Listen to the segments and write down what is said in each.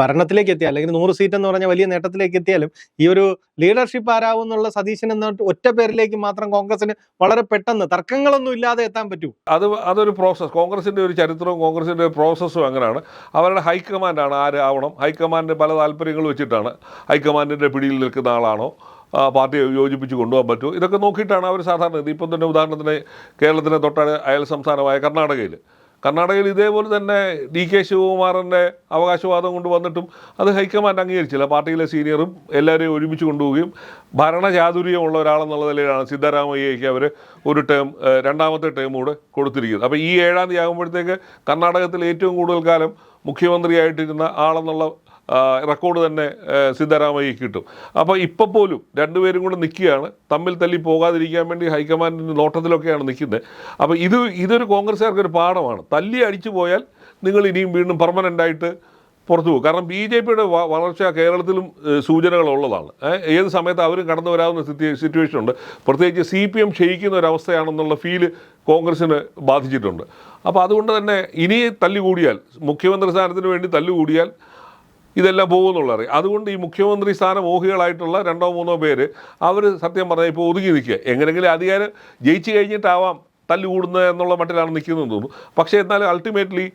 ഭരണത്തിലേക്ക് എത്തിയാൽ അല്ലെങ്കിൽ 100 സീറ്റ് എന്ന് പറഞ്ഞ വലിയ നേട്ടത്തിലേക്ക് എത്തിയാലും ഈ ഒരു ലീഡർഷിപ്പ് ആരാവും എന്നുള്ള സതീശൻ എന്ന ഒറ്റ പേരിലേക്ക് മാത്രം കോൺഗ്രസിന് വളരെ പെട്ടെന്ന് തർക്കങ്ങളൊന്നും ഇല്ലാതെ എത്താൻ പറ്റൂ. അതൊരു പ്രോസസ്സ്. കോൺഗ്രസിൻ്റെ ഒരു ചരിത്രവും കോൺഗ്രസിൻ്റെ പ്രോസസ്സും അങ്ങനെയാണ്. അവരുടെ ഹൈക്കമാൻഡാണ് ആര് ആവണം. ഹൈക്കമാൻഡ് പല താല്പര്യങ്ങൾ വെച്ചിട്ടാണ് ഹൈക്കമാൻഡിൻ്റെ പിടിയിൽ നിൽക്കുന്ന ആളാണോ പാർട്ടിയെ യോജിപ്പിച്ച് കൊണ്ടുപോകാൻ പറ്റുമോ, ഇതൊക്കെ നോക്കിയിട്ടാണ് അവർ സാധാരണ. ഇപ്പം തന്നെ ഉദാഹരണത്തിന് കേരളത്തിൻ്റെ അയൽ സംസ്ഥാനമായ കർണാടകയിൽ ഇതേപോലെ തന്നെ DK ശിവകുമാറിൻ്റെ അവകാശവാദം കൊണ്ട് വന്നിട്ടും അത് ഹൈക്കമാൻഡ് അംഗീകരിച്ചില്ല. പാർട്ടിയിലെ സീനിയറും എല്ലാവരെയും ഒരുമിച്ച് കൊണ്ടുപോവുകയും ഭരണചാതുര്യമുള്ള ഒരാളെന്നുള്ള നിലയിലാണ് സിദ്ധരാമയ്യയ്ക്ക് അവർ ഒരു രണ്ടാമത്തെ ടേം കൂടെ കൊടുത്തിരിക്കുന്നത്. അപ്പോൾ ഈ 7-ാം തീയതി ആകുമ്പോഴത്തേക്ക് കർണാടകത്തിൽ ഏറ്റവും കൂടുതൽ കാലം മുഖ്യമന്ത്രിയായിട്ടിരുന്ന ആളെന്നുള്ള റെക്കോർഡ് തന്നെ സിദ്ധരാമയ്യയ്ക്ക് കിട്ടും. അപ്പോൾ ഇപ്പോൾ പോലും രണ്ടുപേരും കൂടെ നിൽക്കുകയാണ്, തമ്മിൽ തല്ലി പോകാതിരിക്കാൻ വേണ്ടി ഹൈക്കമാൻഡിൻ്റെ നോട്ടത്തിലൊക്കെയാണ് നിൽക്കുന്നത്. അപ്പോൾ ഇതൊരു കോൺഗ്രസ്സുകാർക്കൊരു പാഠമാണ്. തല്ലി അടിച്ചു പോയാൽ നിങ്ങൾ ഇനിയും വീണ്ടും പെർമനൻ്റായിട്ട് പുറത്തു പോകും. കാരണം BJPയുടെ വളർച്ച കേരളത്തിലും സൂചനകളുള്ളതാണ്. ഏത് സമയത്ത് അവരും കടന്നു വരാവുന്ന സിറ്റുവേഷൻ ഉണ്ട്. പ്രത്യേകിച്ച് CPM ക്ഷയിക്കുന്ന ഒരവസ്ഥയാണെന്നുള്ള ഫീല് കോൺഗ്രസ്സിന് ബാധിച്ചിട്ടുണ്ട്. അപ്പോൾ അതുകൊണ്ട് തന്നെ ഇനി തല്ലുകൂടിയാൽ, മുഖ്യമന്ത്രി സ്ഥാനത്തിന് വേണ്ടി തല്ലുകൂടിയാൽ ഇതെല്ലാം പോകുമെന്നുള്ളത്. അതുകൊണ്ട് ഈ മുഖ്യമന്ത്രി സ്ഥാന മോഹികളായിട്ടുള്ള 2-3 പേര് അവർ സത്യം പറഞ്ഞാൽ ഇപ്പോൾ ഒതുങ്ങി നിൽക്കുക. എങ്ങനെയെങ്കിലും അധികാരം ജയിച്ചു കഴിഞ്ഞിട്ടാവാം തല്ലുകൂടുന്നത് എന്നുള്ള മട്ടിലാണ് നിൽക്കുന്നതെന്ന് തോന്നുന്നു. പക്ഷേ എന്നാലും അൾട്ടിമേറ്റ്ലി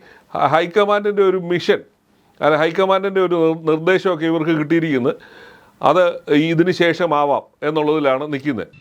ഹൈക്കമാൻഡിൻ്റെ ഒരു മിഷൻ, ഹൈക്കമാൻഡിൻ്റെ ഒരു നിർദ്ദേശമൊക്കെ ഇവർക്ക് കിട്ടിയിരിക്കുന്നത് അത് ഇതിന് ശേഷമാവാം എന്നുള്ളതിലാണ് നിൽക്കുന്നത്.